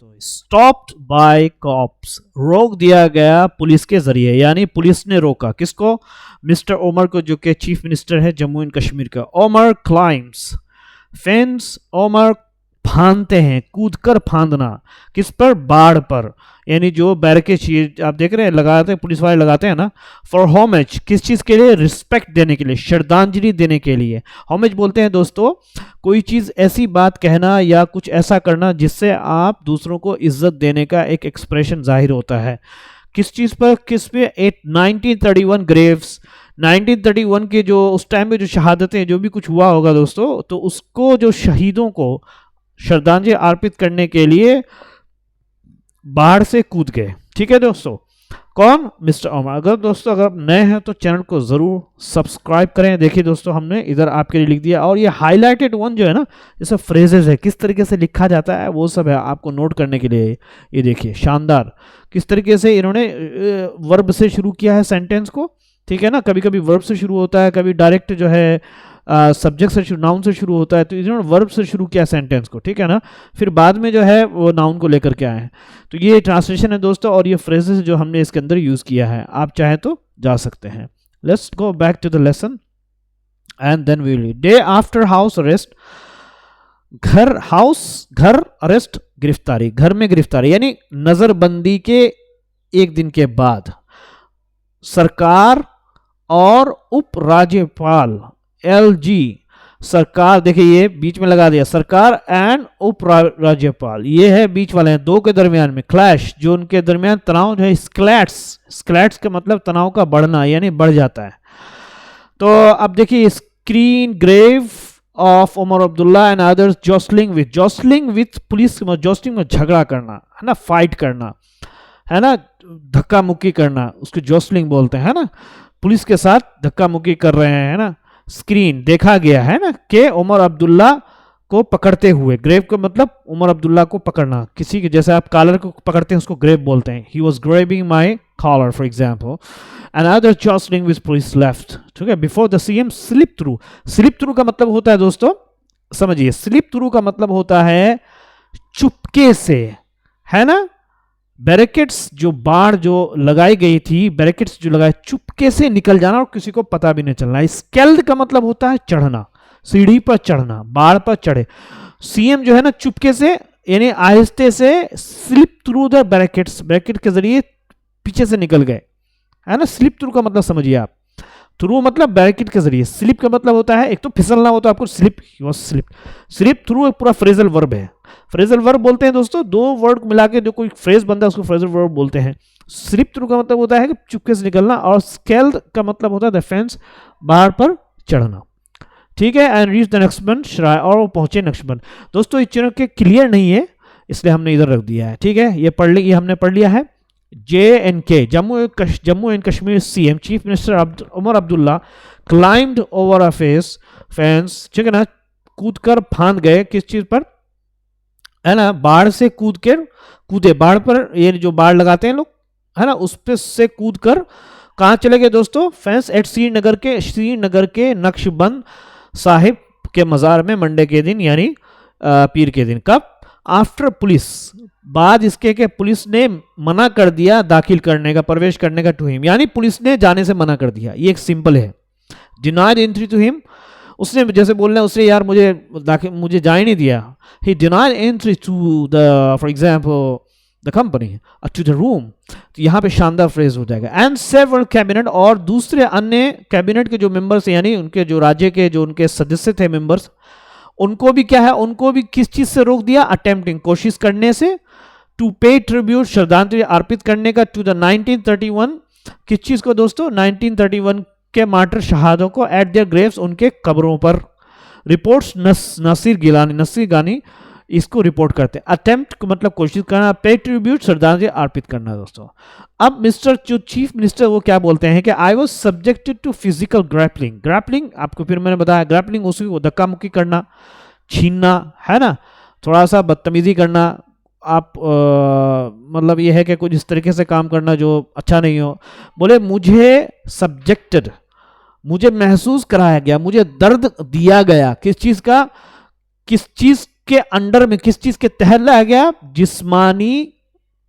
तो stopped by cops, रोक दिया गया पुलिस के जरिए, यानी पुलिस ने रोका किसको? मिस्टर ओमर को, जो कि चीफ मिनिस्टर है जम्मू एंड कश्मीर का। ओमर क्लाइम्स फेंस, ओमर फांदते हैं, कूदकर फांदना, किस पर? बाढ़ पर, यानी जो बैरिकेड आप देख रहे हैं लगाते हैं, पुलिस वाले लगाते हैं ना। फॉर होमेज, किस चीज़ के लिए? रिस्पेक्ट देने के लिए, श्रद्धांजलि देने के लिए। होमेज बोलते हैं दोस्तों कोई चीज़, ऐसी बात कहना या कुछ ऐसा करना जिससे आप दूसरों को इज्जत देने का एक एक्सप्रेशन जाहिर होता है। किस चीज़ पर? किस पे? 1931 ग्रेव्स, 1931 के जो उस टाइम में जो शहादतें, जो भी कुछ हुआ होगा दोस्तों, तो उसको, जो शहीदों को श्रद्धांजलि अर्पित करने के लिए बाढ़ से कूद गए। ठीक है दोस्तों, कौन? मिस्टर ओमर। अगर दोस्तों अगर आप नए हैं तो चैनल को ज़रूर सब्सक्राइब करें। देखिए दोस्तों हमने इधर आपके लिए लिख दिया, और ये हाईलाइटेड वन जो है ना, ये सब फ्रेजेस है, किस तरीके से लिखा जाता है वो सब है आपको नोट करने के लिए। ये देखिए शानदार किस तरीके से इन्होंने वर्ब से शुरू किया है सेंटेंस को। ठीक है ना, कभी कभी वर्ब से शुरू होता है, कभी डायरेक्ट जो है सब्जेक्ट से, नाउन से शुरू होता है, तो इन्होंने वर्ब से शुरू किया सेंटेंस को। ठीक है ना, फिर बाद में जो है वो नाउन को लेकर के आए हैं। तो ये ट्रांसलेशन है दोस्तों, और ये फ्रेजेस जो हमने इसके अंदर यूज़ किया है, आप चाहे तो जा सकते हैं। Let's go back to the lesson and then we will. Day after house arrest, घर, हाउस घर, अरेस्ट गिरफ्तारी, घर में गिरफ्तारी, यानी नजरबंदी के एक दिन के बाद सरकार और उपराज्यपाल, एलजी, सरकार, देखिए ये बीच में लगा दिया, सरकार एंड उपराज्यपाल, ये है बीच वाले हैं, दो के दरमियान में क्लैश, जो उनके दरमियान तनाव जो है, स्क्लैट्स, स्क्लैट्स का मतलब तनाव का बढ़ना, यानी बढ़ जाता है। तो अब देखिए screen grab of Omar Abdullah and others jostling with police, jostling में झगड़ा करना है ना, फाइट करना है ना, धक्का मुक्की करना, उसको जॉस्लिंग बोलते हैं ना, पुलिस के साथ धक्का मुक्की कर रहे हैं ना। स्क्रीन देखा गया है ना, के उमर अब्दुल्ला को पकड़ते हुए, ग्रेव का मतलब उमर अब्दुल्ला को पकड़ना, किसी के, जैसे आप कॉलर को पकड़ते हैं उसको ग्रेव बोलते हैं। He was grabbing my collar for example, and other jostling with police left. ठीक है, before the CM slip through, slip through का मतलब होता है दोस्तों, समझिए, स्लिप थ्रू का मतलब होता है चुपके से, है ना। बैरिकेड्स, जो बाढ़ जो लगाई गई थी, बैरिकेड्स जो लगाए, चुपके से निकल जाना और किसी को पता भी नहीं चलना। स्केल्ड का मतलब होता है चढ़ना, सीढ़ी पर चढ़ना, बाढ़ पर चढ़े। सीएम जो है ना चुपके से, यानी आहिस्ते से, slip through the barricades, barricade के जरिए पीछे से निकल गए, है ना। स्लिप थ्रू का मतलब समझिए आप, थ्रू मतलब बैरिकेड के जरिए, स्लिप का मतलब होता है एक तो फिसलना होता है आपको, स्लिप, स्लिप थ्रू एक पूरा फ्रेजल वर्ब है। फ्रेजल वर्ब बोलते हैं दोस्तों, दो वर्ड मिला के जो कोई फ्रेज बनता है उसको फ्रेजल वर्ब बोलते हैं। स्लिप थ्रू का मतलब होता है कि चुपके से निकलना, और स्केल्ड का मतलब होता है डिफेंस, बाढ़ पर चढ़ना। ठीक है, एंड रीच द नक्शबंद श्राय, और वो पहुंचे नक्शबंद। दोस्तों इस चीज़ों के क्लियर नहीं है इसलिए हमने इधर रख दिया है। ठीक है, ये पढ़ ली, ये हमने पढ़ लिया है। JNK, Jammu and Kashmir CM chief minister Omar Abdullah climbed over a fence, ठीक है ना, कूदकर फांद गए, किस चीज पर? है ना, बाढ़ से कूदे, बाढ़ पर, ये जो बाढ़ लगाते हैं लोग, है ना, उस पे से कूदकर कहाँ चले गए दोस्तों? फेंस एट श्रीनगर के नक्शबंद साहिब के मज़ार में मंडे के दिन, यानी पीर के दिन। कब? आफ्टर पुलिस, बाद इसके के पुलिस ने मना कर दिया दाखिल करने का, प्रवेश करने का टू हिम, यानी पुलिस ने जाने से मना कर दिया। ये एक सिंपल है, डिनाइड एंट्री टू हिम, उसने जैसे बोल रहे हैं उससे, यार मुझे जा ही नहीं दिया। He denied entry to the, for example the company, to the room, तो यहाँ पे शानदार फ्रेज हो जाएगा। एंड सेवरल कैबिनेट, और दूसरे अन्य कैबिनेट के जो मेंबर्स, यानी उनके जो राज्य के जो उनके सदस्य थे मेंबर्स, उनको भी क्या है, उनको भी किस चीज से रोक दिया? अटेम्प्टिंग, कोशिश करने से, टू पे ट्रिब्यूट, श्रद्धांजलि अर्पित करने का, टू द 1931, किस चीज को दोस्तों? 1931 के मार्टर शहादों को, एट देयर ग्रेव्स, उनके कब्रों पर। रिपोर्ट्स नसीर गानी इसको रिपोर्ट करते हैं। अटेम्प्ट को मतलब कोशिश करना, पे ट्रिब्यूट श्रद्धांजलि अर्पित करना दोस्तों। अब मिस्टर चीफ मिनिस्टर वो क्या बोलते हैं कि I was subjected to physical grappling, आपको फिर मैंने बताया ग्रैपलिंग उसी को धक्का मुक्की करना, छीनना, है ना, थोड़ा सा बदतमीजी करना, आप मतलब ये है कि कुछ इस तरीके से काम करना जो अच्छा नहीं हो। बोले मुझे सब्जेक्टेड, मुझे महसूस कराया गया, मुझे दर्द दिया गया, किस चीज़ का, किस चीज़ किसके अंडर में, किस चीज के तहत लाया गया? जिस्मानी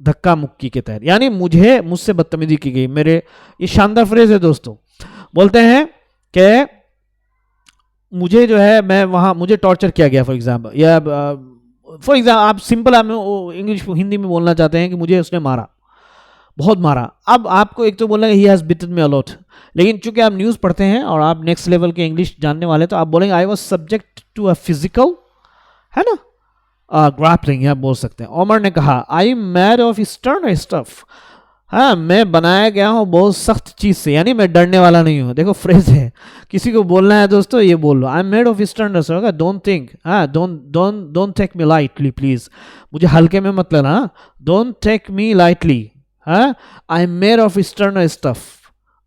धक्का मुक्की के तहत, यानी मुझसे बदतमीजी की गई। मेरे, ये शानदार फ्रेज है दोस्तों। बोलते हैं कि मुझे जो है, मैं वहां, मुझे टॉर्चर किया गया फॉर एग्जाम्पल, या फॉर एग्जाम्पल आप सिंपल, आप इंग्लिश हिंदी में बोलना चाहते हैं कि मुझे उसने मारा, बहुत मारा। अब आपको एक तो बोलना है he has bitten me a lot, लेकिन चूंकि आप न्यूज़ पढ़ते हैं और आप नेक्स्ट लेवल के इंग्लिश जानने वाले, तो आप बोलेंगे I was subject to a physical, है ना, ग्रैपलिंग, आप बोल सकते हैं। ओमर ने कहा आई am made of stern stuff, हाँ मैं बनाया गया हूँ बहुत सख्त चीज से, यानी मैं डरने वाला नहीं हूँ। देखो फ्रेज है, किसी को बोलना है दोस्तों, ये बोल लो I am made of stern stuff, don't think, हाँ don't take me lightly please, मुझे हल्के में मत लेना, डोंट टेक मी लाइटली, हाँ आई am made of stern stuff,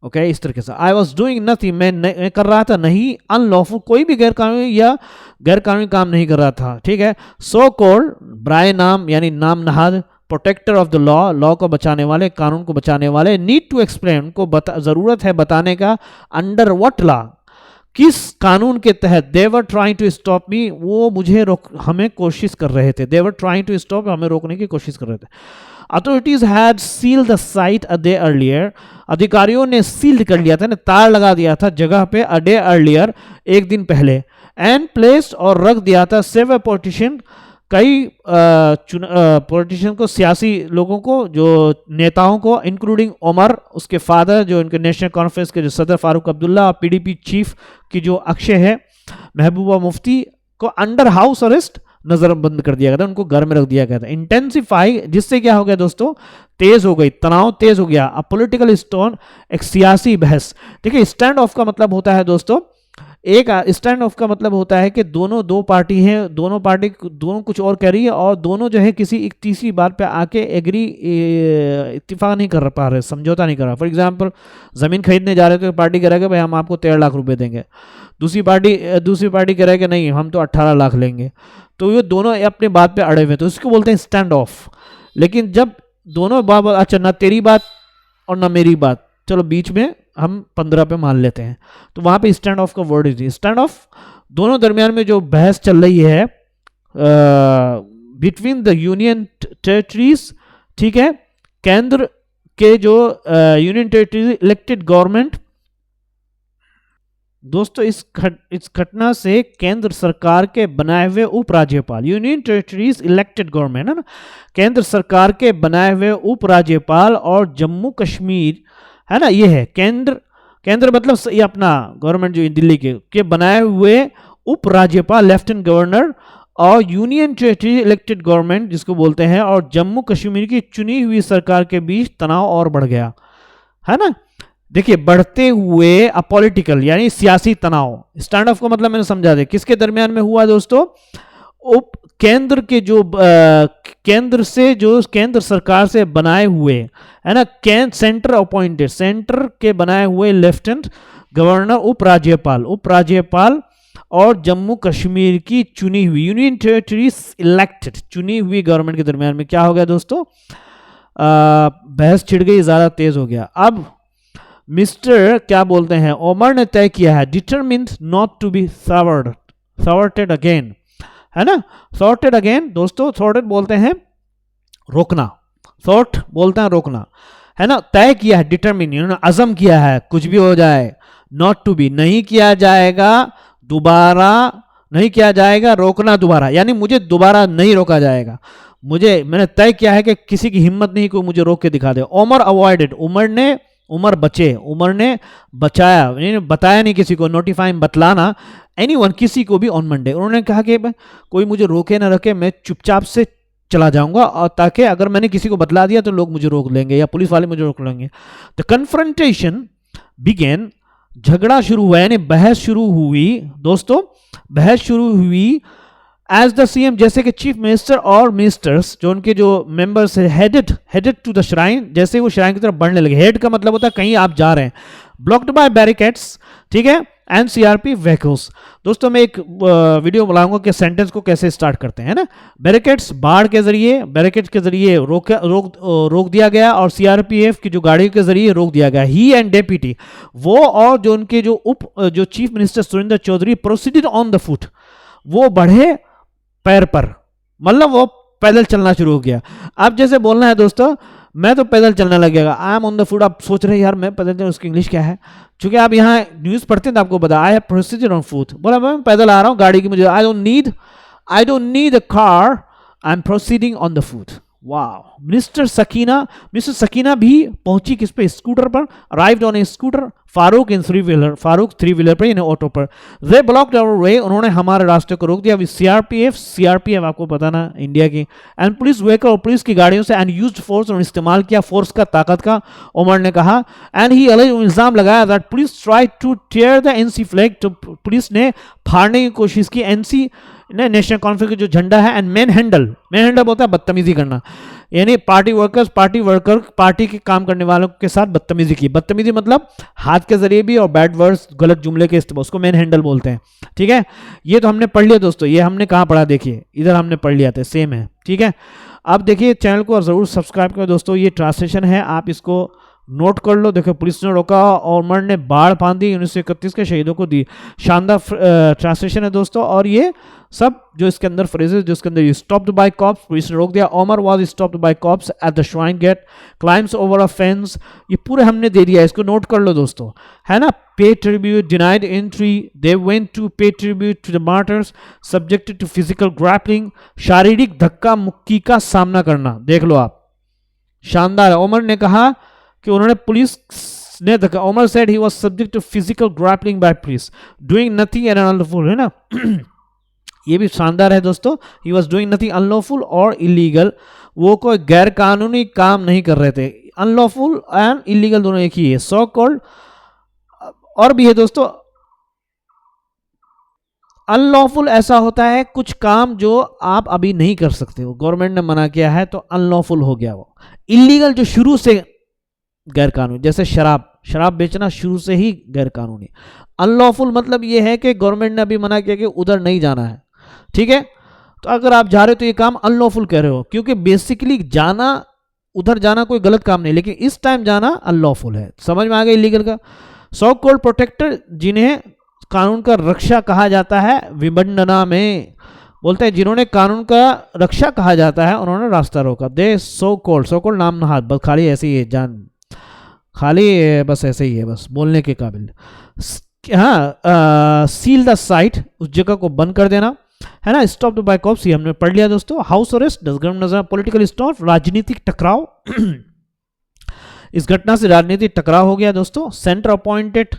okay, इस तरीके से। आई वॉज डूइंग नथिंग, मैं कर रहा था नहीं, अनलॉफुल, कोई भी गैरकानूनी या गैरकानूनी काम नहीं कर रहा था, ठीक है। सो कॉल्ड, ब्राय नाम यानी नाम नहाद, protector of the law, law को बचाने वाले, कानून को बचाने वाले, नीड टू एक्सप्लेन, उनको जरूरत है बताने का, अंडर व्हाट लॉ, किस कानून के तहत, they were trying to stop me, वो मुझे हमें कोशिश कर रहे थे, they were trying to stop, हमें रोकने की कोशिश कर रहे थे। Authorities had sealed the site a day earlier, अधिकारियों ने सील्ड कर लिया था, ने तार लगा दिया था जगह पे, अ डे अर्लियर, एक दिन पहले, एंड प्लेस्ड, और रख दिया था, सेव पॉलिटिशियन, कई पॉलिटिशियन को, सियासी लोगों को, जो नेताओं को, इंक्लूडिंग उमर, उसके फादर जो इनके नेशनल कॉन्फ्रेंस के जो सदर फारूक अब्दुल्ला, और पीडीपी चीफ की जो अक्षय है महबूबा मुफ्ती को, अंडर हाउस अरेस्ट, नजरबंद कर दिया गया था, उनको घर में रख दिया गया था। इंटेंसिफाई, जिससे क्या हो गया दोस्तों, तेज हो गई, तनाव तेज हो गया। अ पॉलिटिकल स्टोन, एक सियासी बहस। देखिए स्टैंड ऑफ का मतलब होता है दोस्तों, एक स्टैंड ऑफ का मतलब होता है कि दो पार्टी हैं, दोनों कुछ और कह रही है, और दोनों जो है किसी एक तीसरी बात पे आके एग्री, इत्तेफाक नहीं कर पा रहे, समझौता नहीं कर रहा। फॉर एग्जांपल ज़मीन खरीदने जा रहे थे, तो पार्टी कह रहा है कि भाई हम आपको 13 लाख रुपए देंगे, दूसरी पार्टी कह रहा है कि नहीं हम तो 18 लाख लेंगे, तो ये दोनों अपने बात पे अड़े हुए, तो उसको बोलते हैं स्टैंड ऑफ। लेकिन जब दोनों बात, अच्छा ना तेरी बात और ना मेरी बात, चलो बीच में हम 15 पे मान लेते हैं, तो वहां पे स्टैंड ऑफ का वर्ड है। स्टैंड ऑफ, दोनों दरमियान में जो बहस चल रही है बिटवीन द यूनियन टेरिटरीज, ठीक है, केंद्र के जो यूनियन टेरिटरीज इलेक्टेड गवर्नमेंट, दोस्तों इस घटना से केंद्र सरकार के बनाए हुए उपराज्यपाल, यूनियन टेरिटरीज इलेक्टेड गवर्नमेंट है ना, केंद्र सरकार के बनाए हुए उपराज्यपाल और जम्मू कश्मीर, है ना, ये है केंद्र मतलब ये अपना गवर्नमेंट जो दिल्ली के बनाए हुए उपराज्यपाल, लेफ्टिनेंट गवर्नर, और यूनियन टेरिटरी इलेक्टेड गवर्नमेंट जिसको बोलते हैं, और जम्मू कश्मीर की चुनी हुई सरकार के बीच तनाव और बढ़ गया, है ना। देखिए बढ़ते हुए अपॉलिटिकल यानी सियासी तनाव, स्टैंड ऑफ का मतलब मैंने समझा दे, किसके दरमियान में हुआ दोस्तों, उप केंद्र के जो केंद्र सरकार से बनाए हुए, है ना, सेंटर अपॉइंटेड, सेंटर के बनाए हुए लेफ्टिनेंट गवर्नर, उपराज्यपाल और जम्मू कश्मीर की चुनी हुई यूनियन टेरिटरीज इलेक्टेड, चुनी हुई गवर्नमेंट के दरमियान में क्या हो गया दोस्तों, बहस छिड़ गई, ज्यादा तेज हो गया। अब मिस्टर क्या बोलते हैं, ओमर ने तय किया है, determined not to be thwarted again, है ना। थॉवर्टेड अगेन दोस्तों, थॉवर्टेड बोलते हैं रोकना, थॉट बोलते हैं रोकना, है ना। तय किया है, डिटरमिन, इन्होंने अज़म किया है, कुछ भी हो जाए, नॉट टू बी, नहीं किया जाएगा, दोबारा नहीं किया जाएगा, रोकना दोबारा, यानी मुझे दोबारा नहीं रोका जाएगा, मैंने तय किया है कि किसी की हिम्मत नहीं कोई मुझे रोक के दिखा दे। ओमर अवॉइडेड, उमर बचे, उमर ने बचाया, बताया नहीं किसी को, नोटिफाइंग बतलाना, एनीवन किसी को भी ऑन मंडे। उन्होंने कहा कि कोई मुझे रोके ना रखे, मैं चुपचाप से चला जाऊंगा, और ताकि अगर मैंने किसी को बतला दिया तो लोग मुझे रोक लेंगे या पुलिस वाले मुझे रोक लेंगे। द कन्फ्रंटेशन बिगेन, झगड़ा शुरू हुआ, यानी बहस शुरू हुई दोस्तों, बहस शुरू हुई एज द सीएम, जैसे कि चीफ मिनिस्टर और मिनिस्टर्स जो उनके जो मेंबर्स है, हेडेड टू द श्राइन, जैसे वो श्राइन की तरफ बढ़ने लगे। हेड का मतलब होता है कहीं आप जा रहे हैं, ब्लॉक्ड बाय बैरिकेड्स, ठीक है, एंड सीआरपी व्हीकल्स। दोस्तों मैं एक वीडियो बनाऊंगा कि सेंटेंस को कैसे स्टार्ट करते हैं ना। बैरिकेड्स, बाढ़ के जरिए, बैरिकेड्स के जरिए रोक दिया गया, और सीआरपीएफ की जो गाड़ी के जरिए रोक दिया गया। ही एंड डेप्यूटी, वो और जो उनके जो chief minister Surendra Chaudhary, proceeded on the foot, वो बढ़े पैर पर, मतलब वो पैदल चलना शुरू हो गया। अब जैसे बोलना है दोस्तों, मैं तो पैदल चलने लगेगा, I am on the foot. आप सोच रहे हैं यार मैं पैदल चल, उसकी इंग्लिश क्या है? क्योंकि आप यहाँ न्यूज़ पढ़ते हैं तो आपको पता, I have procedure on foot, बोला मैं पैदल आ रहा हूँ, गाड़ी की मुझे I don't need a car, I am proceeding on the foot. वाह। मिस्टर सकीना भी पहुंची किस पे? स्कूटर पर। Arrived on A scooter, Farooq in three wheeler पर, यानी ऑटो पर। दे ब्लॉक्ड आवर वे, उन्होंने हमारे रास्ते को रोक दिया। विद सीआरपीएफ आपको पता ना इंडिया की, एंड पुलिस व्हीकल, और पुलिस की गाड़ियों से, एंड यूज्ड फोर्स, और इस्तेमाल किया फोर्स का, ताकत का, उमर ने कहा। एंड ही इल्जाम लगाया that police try to tear the NC flag, तो पुलिस ने फाड़ने की कोशिश की एनसी ने, नेशनल कॉन्फ्रेंस का जो झंडा है, एंड मैन हैंडल होता है बदतमीजी करना, यानी पार्टी के काम करने वालों के साथ बदतमीजी की। बदतमीजी मतलब हाथ के जरिए भी, और बैड वर्ड्स, गलत जुमले के इस्तेमाल, उसको मैन हैंडल बोलते हैं। ठीक है, ये तो हमने पढ़ लिया दोस्तों, ये हमने कहाँ पढ़ा, देखिए इधर हमने पढ़ लिया था, सेम है। ठीक है, अब देखिए चैनल को जरूर सब्सक्राइब करो दोस्तों, ये ट्रांसलेशन है, आप इसको नोट कर लो। देखो, पुलिस ने रोका, उमर ने बाढ़ बांधी, 1931 के शहीदों को दी। शानदार ट्रांसलेशन है दोस्तों, और ये सब जो इसके अंदर फ्रेजेस, जो इसके अंदर, स्टॉप्ड बाय कॉप्स, पुलिस ने रोक दिया। Omar was stopped by cops at the shrine gate, climbs over a fence, ये पूरे हमने दे दिया, इसको नोट कर लो दोस्तों, है ना। Pay tribute, denied entry, they went to pay tribute to the martyrs, subjected to physical grappling, शारीरिक धक्का मुक्की का सामना करना। देख लो आप, शानदार है। उमर ने कहा कि उन्होंने पुलिस ने धक्का, Omar said he was subject to physical grappling by police, doing nothing unlawful, है ना। ये भी शानदार है दोस्तों, he was doing nothing unlawful और इलीगल, वो कोई गैर कानूनी काम नहीं कर रहे थे। अनलॉफुल एंड इलीगल दोनों एक ही है। सो कॉल्ड, और भी है दोस्तों, अनलॉफुल ऐसा होता है कुछ काम जो आप अभी नहीं कर सकते हो, गवर्नमेंट ने मना किया है तो अनलॉफुल हो गया वो। इलीगल जो शुरू से गैर कानूनी, जैसे शराब बेचना शुरू से ही गैर कानूनी। अनलॉफुल मतलब ये है कि गवर्नमेंट ने अभी मना किया कि उधर नहीं जाना है, ठीक है, तो अगर आप जा रहे हो तो ये काम अनलॉफुल कह रहे हो, क्योंकि बेसिकली जाना, उधर जाना कोई गलत काम नहीं, लेकिन इस टाइम जाना अनलॉफुल है। समझ में आ गया इलीगल का। सो कॉल्ड प्रोटेक्टर, जिन्हें कानून का रक्षा कहा जाता है, विडंबना में बोलते हैं जिन्होंने कानून का रक्षा कहा जाता है, उन्होंने रास्ता रोका। दे सो कॉल्ड नाम ना हाथ, बस खाली ऐसे ही है, जान खाली बस ऐसे ही है, बस बोलने के काबिल। हाँ, सील द साइट, उस जगह को बंद कर देना, है ना। स्टॉप्ड बाय कॉप्स, ये हमने पढ़ लिया दोस्तों। हाउस अरेस्ट, पॉलिटिकल स्टॉप, राजनीतिक टकराव इस घटना से राजनीतिक टकराव हो गया दोस्तों। सेंटर अपॉइंटेड,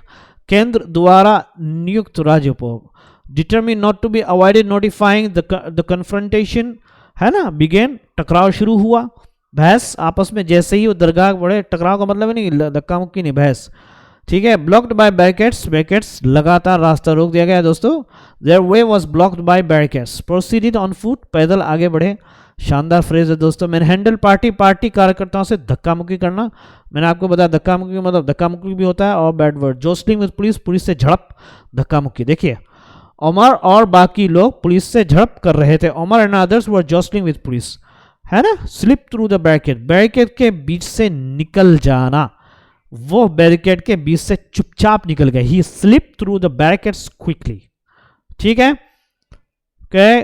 केंद्र द्वारा नियुक्त राज्यपाल, determine not to be avoided notifying the confrontation, है ना, बिगेन, टकराव शुरू हुआ। बहस आपस में, जैसे ही वो दरगाह बढ़े, टकराव का मतलब है नहीं धक्का मुक्की नहीं, बहस, ठीक है। ब्लॉक्ड बाय बैरिकेड्स, लगातार रास्ता रोक दिया गया दोस्तों। Their way was blocked by barricades, proceeded on foot, पैदल आगे बढ़े। शानदार फ्रेज है दोस्तों। मैन हैंडल पार्टी कार्यकर्ताओं से धक्का मुक्की करना, मैंने आपको बताया धक्का मुक्की मतलब धक्का मुक्की भी होता है और बैड वर्ड। जोस्लिंग विद पुलिस से झड़प, धक्का मुक्की। देखिए, उमर और बाकी लोग पुलिस से झड़प कर रहे थे। Omar and others were jostling with police, है ना। स्लिप थ्रू द बैरिकेड के बीच से निकल जाना, वो बैरिकेड के बीच से चुपचाप निकल गए। He slip through the barricades quickly, ठीक है।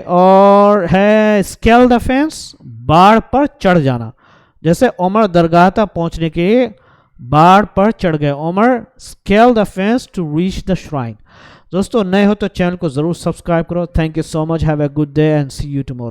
और है स्केल द फेंस, बाढ़ पर चढ़ जाना, जैसे उमर दरगाह तक पहुंचने के बाढ़ पर चढ़ गए। Omar scale the fence to reach the shrine. दोस्तों नए हो तो चैनल को जरूर सब्सक्राइब करो। Thank you so much, have a good day and see you tomorrow.